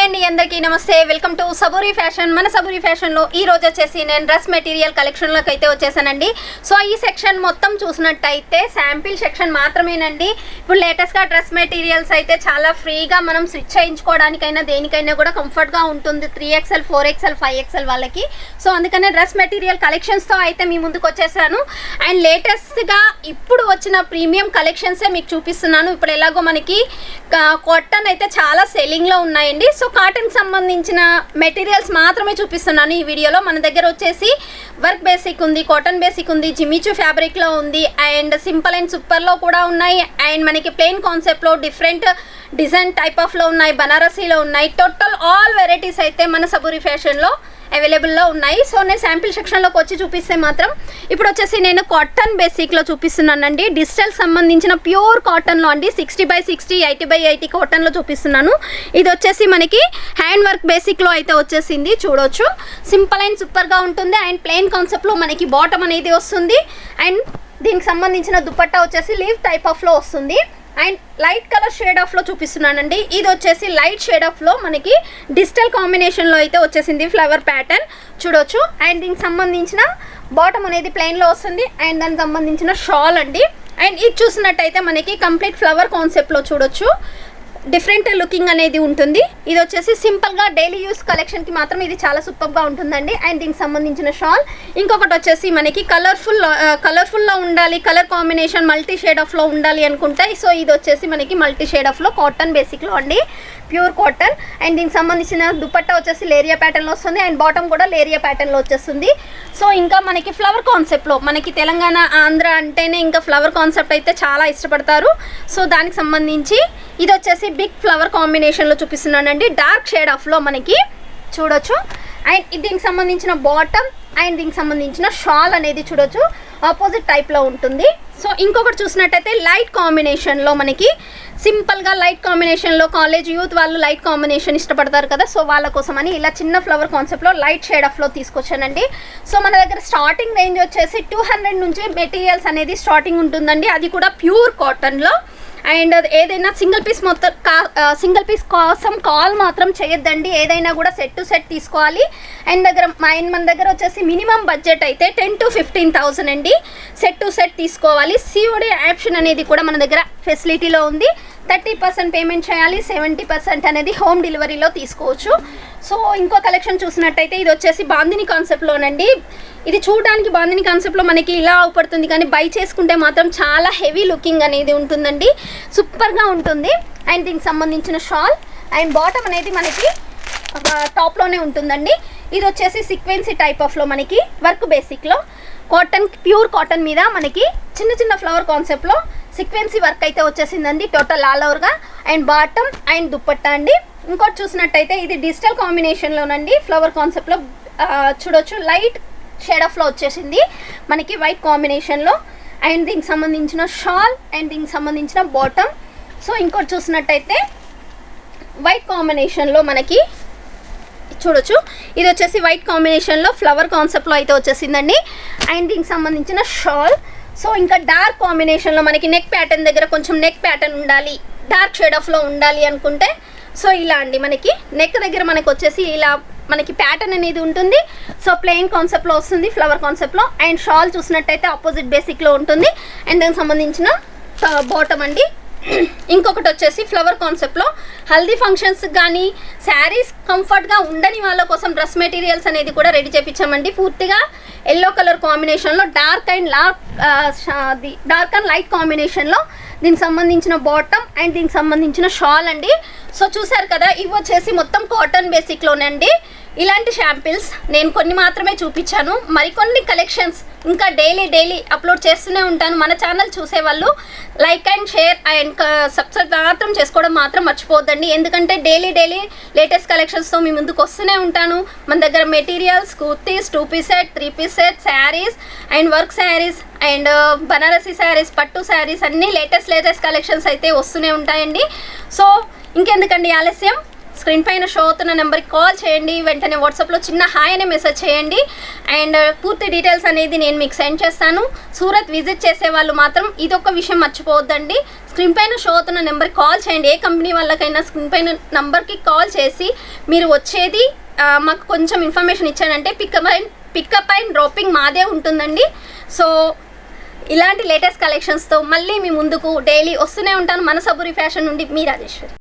అండి అందరికీ నమస్తే. Welcome to Saburi fashion. మన సబూరి ఫ్యాషన్లో ఈ రోజు వచ్చేసి నేను డ్రెస్ మెటీరియల్ కలెక్షన్లోకి అయితే వచ్చేసానండి. సో ఈ సెక్షన్ మొత్తం చూసినట్టయితే శాంపిల్ సెక్షన్ మాత్రమేనండి. ఇప్పుడు లేటెస్ట్గా డ్రెస్ మెటీరియల్స్ అయితే చాలా ఫ్రీగా మనం స్టిచ్ చేయించుకోవడానికైనా దేనికైనా కూడా కంఫర్ట్గా ఉంటుంది 3XL 4XL 5XL వాళ్ళకి. సో అందుకనే డ్రెస్ మెటీరియల్ కలెక్షన్స్తో అయితే మీ ముందుకు వచ్చేసాను. అండ్ లేటెస్ట్గా ఇప్పుడు వచ్చిన ప్రీమియం కలెక్షన్సే మీకు చూపిస్తున్నాను. ఇప్పుడు ఎలాగో మనకి కాటన్ అయితే చాలా సెల్లింగ్లో ఉన్నాయండి. సో కాటన్కి సంబంధించిన మెటీరియల్స్ మాత్రమే చూపిస్తున్నాను ఈ వీడియోలో. మన దగ్గర వచ్చేసి వర్క్ బేసిక్ ఉంది, కాటన్ బేసిక్ ఉంది, జిమిచూ ఫ్యాబ్రిక్లో ఉంది, అండ్ సింపుల్ అండ్ సూపర్లో కూడా ఉన్నాయి, అండ్ మనకి ప్లెయిన్ కాన్సెప్ట్లో డిఫరెంట్ డిజైన్ టైప్ ఆఫ్లో ఉన్నాయి, బనారసీలో ఉన్నాయి. టోటల్ ఆల్ వెరైటీస్ అయితే మన సబూరి ఫ్యాషన్లో అవైలబుల్లో ఉన్నాయి. సో నేను శాంపిల్ సెక్షన్లోకి వచ్చి చూపిస్తే మాత్రం ఇప్పుడు వచ్చేసి నేను కాటన్ బేసిక్లో చూపిస్తున్నానండి. డిజిటల్ సంబంధించిన ప్యూర్ కాటన్లో అండి 60/60 80/80 కాటన్లో చూపిస్తున్నాను. ఇది వచ్చేసి మనకి హ్యాండ్ వర్క్ బేసిక్లో అయితే వచ్చేసింది, చూడొచ్చు. సింపుల్ అండ్ సూపర్గా ఉంటుంది. అండ్ ప్లెయిన్ కాన్సెప్ట్లో మనకి బాటమ్ అనేది వస్తుంది. అండ్ దీనికి సంబంధించిన దుపట్టా వచ్చేసి లీవ్ టైప్ ఆఫ్లో వస్తుంది. అండ్ లైట్ కలర్ షేడ్ ఆఫ్లో చూపిస్తున్నానండి. ఇది వచ్చేసి లైట్ షేడ్ ఆఫ్లో మనకి డిజిటల్ కాంబినేషన్లో అయితే వచ్చేసింది ఫ్లవర్ ప్యాటర్న్, చూడొచ్చు. అండ్ దీనికి సంబంధించిన బాటమ్ అనేది ప్లెయిన్లో వస్తుంది. అండ్ దానికి సంబంధించిన షాల్ అండి. అండ్ ఇది చూసినట్టయితే మనకి కంప్లీట్ ఫ్లవర్ కాన్సెప్ట్లో చూడొచ్చు, డిఫరెంట్ లుకింగ్ అనేది ఉంటుంది. ఇది వచ్చేసి సింపుల్గా డైలీ యూస్ కలెక్షన్కి మాత్రం ఇది చాలా సూపర్గా ఉంటుందండి. అండ్ దీనికి సంబంధించిన షాల్. ఇంకొకటి వచ్చేసి మనకి కలర్ఫుల్లో ఉండాలి, కలర్ కాంబినేషన్ మల్టీ షేడ్ ఆఫ్లో ఉండాలి అనుకుంటే సో ఇది వచ్చేసి మనకి మల్టీ షేడ్ ఆఫ్లో కాటన్ బేసిక్లో అండి, ప్యూర్ కాటన్. అండ్ దీనికి సంబంధించిన దుపట్టా వచ్చేసి లేరియా ప్యాటర్న్లో వస్తుంది. అండ్ బాటమ్ కూడా లేరియా ప్యాటర్న్లో వచ్చేస్తుంది. సో ఇంకా మనకి ఫ్లవర్ కాన్సెప్ట్లో, మనకి తెలంగాణ ఆంధ్ర అంటేనే ఇంకా ఫ్లవర్ కాన్సెప్ట్ అయితే చాలా ఇష్టపడతారు. సో దానికి సంబంధించి ఇది వచ్చేసి బిగ్ ఫ్లవర్ కాంబినేషన్లో చూపిస్తున్నానండి, డార్క్ షేడ్ ఆఫ్లో మనకి చూడొచ్చు. అండ్ దీనికి సంబంధించిన బాటమ్ అండ్ దీనికి సంబంధించిన షాల్ అనేది చూడొచ్చు, ఆపోజిట్ టైప్లో ఉంటుంది. సో ఇంకొకటి చూసినట్టయితే లైట్ కాంబినేషన్లో మనకి సింపుల్గా లైట్ కాంబినేషన్లో కాలేజ్ యూత్ వాళ్ళు లైట్ కాంబినేషన్ ఇష్టపడతారు కదా, సో వాళ్ళ కోసమని ఇలా చిన్న ఫ్లవర్ కాన్సెప్ట్లో లైట్ షేడ్ ఆఫ్లో తీసుకొచ్చానండి. సో మన దగ్గర స్టార్టింగ్ రేంజ్ వచ్చేసి 200 నుంచి మెటీరియల్స్ అనేది స్టార్టింగ్ ఉంటుందండి, అది కూడా ప్యూర్ కాటన్లో. అండ్ ఏదైనా సింగిల్ పీస్ కోసం కాల్ మాత్రం చేయొద్దండి, ఏదైనా కూడా సెట్ టు సెట్ తీసుకోవాలి. అండ్ మన దగ్గర వచ్చేసి మినిమం బడ్జెట్ అయితే 10,000 to 15,000 అండి, సెట్ టు సెట్ తీసుకోవాలి. COD ఆప్షన్ అనేది కూడా మన దగ్గర ఫెసిలిటీలో ఉంది. 30% పేమెంట్ చేయాలి, 70% అనేది హోమ్ డెలివరీలో తీసుకోవచ్చు. సో ఇంకో కలెక్షన్ చూసినట్టయితే ఇది వచ్చేసి బాందిని కాన్సెప్ట్లోనండి. ఇది చూడడానికి బాందిని కాన్సెప్ట్లో మనకి ఇలా అవుపడుతుంది, కానీ బై చేసుకుంటే మాత్రం చాలా హెవీ లుకింగ్ అనేది ఉంటుందండి, సూపర్గా ఉంటుంది. అండ్ దీనికి సంబంధించిన షాల్ అండ్ బాటమ్ అనేది మనకి టాప్లోనే ఉంటుందండి. ఇది వచ్చేసి సీక్వెన్సీ టైప్ ఆఫ్లో మనకి వర్క్ బేసిక్లో కాటన్, ప్యూర్ కాటన్ మీద మనకి చిన్న చిన్న ఫ్లవర్ కాన్సెప్ట్లో సీక్వెన్సీ వర్క్ అయితే వచ్చేసిందండి టోటల్ ఆల్ ఓవర్గా. అండ్ బాటమ్ అండ్ దుపట్టా అండి. ఇంకోటి చూసినట్టయితే ఇది డిజిటల్ కాంబినేషన్లోనండి, ఫ్లవర్ కాన్సెప్ట్లో చూడొచ్చు, లైట్ షేడ్ ఆఫ్లో వచ్చేసింది మనకి వైట్ కాంబినేషన్లో. అండ్ దీనికి సంబంధించిన షాల్ అండ్ దీనికి సంబంధించిన బాటమ్. సో ఇంకోటి చూసినట్టయితే వైట్ కాంబినేషన్లో మనకి చూడొచ్చు, ఇది వచ్చేసి వైట్ కాంబినేషన్లో ఫ్లవర్ కాన్సెప్ట్లో అయితే వచ్చేసిందండి. అండ్ దీనికి సంబంధించిన షాల్. సో ఇంకా డార్క్ కాంబినేషన్లో మనకి నెక్ ప్యాటర్న్ దగ్గర కొంచెం నెక్ ప్యాటర్న్ ఉండాలి, డార్క్ షేడ్ ఆఫ్లో ఉండాలి అనుకుంటే సో ఇలా అండి, మనకి నెక్ దగ్గర మనకు వచ్చేసి ఇలా మనకి ప్యాటర్న్ అనేది ఉంటుంది. సో ప్లెయిన్ కాన్సెప్ట్లో వస్తుంది, ఫ్లవర్ కాన్సెప్ట్లో. అండ్ షాల్ చూసినట్టయితే ఆపోజిట్ బేసిక్లో ఉంటుంది. అండ్ దానికి సంబంధించిన బాటమ్ అండి. ఇంకొకటి వచ్చేసి ఫ్లవర్ కాన్సెప్ట్లో హల్దీ ఫంక్షన్స్ కానీ శారీస్ కంఫర్ట్గా ఉండని వాళ్ళ కోసం డ్రెస్ మెటీరియల్స్ అనేది కూడా రెడీ చేయించామండి. పూర్తిగా ఎల్లో కలర్ కాంబినేషన్లో డార్క్ అండ్ లైట్ కాంబినేషన్లో దీనికి సంబంధించిన బాటమ్ అండ్ దీనికి సంబంధించిన షాల్ అండి. సో చూసారు కదా, ఇవి వచ్చేసి మొత్తం కాటన్ బేసిక్లోనే అండి. ఇలాంటి శాంపిల్స్ నేను కొన్ని మాత్రమే చూపించాను, మరికొన్ని కలెక్షన్స్ ఇంకా డైలీ అప్లోడ్ చేస్తూనే ఉంటాను. మన ఛానల్ చూసేవాళ్ళు like and share and subscribe మాత్రం చేసుకోవడం మాత్రం మర్చిపోవద్దండి, ఎందుకంటే డైలీ లేటెస్ట్ కలెక్షన్స్తో మీ ముందుకు వస్తూనే ఉంటాను. మన దగ్గర materials, kurtis, 2-piece set, 3-piece set, saris and work saris and Banarasi saris, పట్టు శారీస్ అన్నీ లేటెస్ట్ కలెక్షన్స్ అయితే వస్తూనే ఉంటాయండి. సో ఇంకెందుకండి ఆలస్యం, స్క్రీన్ పైన షో అవుతున్న నెంబర్కి కాల్ చేయండి, వెంటనే వాట్సాప్లో చిన్న హాయ్ అనే మెసేజ్ చేయండి. అండ్ పూర్తి డీటెయిల్స్ అనేది నేను మీకు సెండ్ చేస్తాను. సూరత్ విజిట్ చేసే వాళ్ళు మాత్రం ఇదొక విషయం మర్చిపోవద్దండి, స్క్రీన్ పైన షో అవుతున్న నెంబర్కి కాల్ చేయండి. ఏ కంపెనీ వాళ్ళకైనా స్క్రీన్ పైన నెంబర్కి కాల్ చేసి మీరు వచ్చేది మాకు కొంచెం ఇన్ఫర్మేషన్ ఇచ్చానంటే పికప్ అండ్ డ్రాపింగ్ మాదే ఉంటుందండి. సో ఇలాంటి లేటెస్ట్ కలెక్షన్స్తో మళ్ళీ మీ ముందుకు డైలీ వస్తూనే ఉంటాను. మన సబూరి ఫ్యాషన్ నుండి మీ రాజేశ్వరి.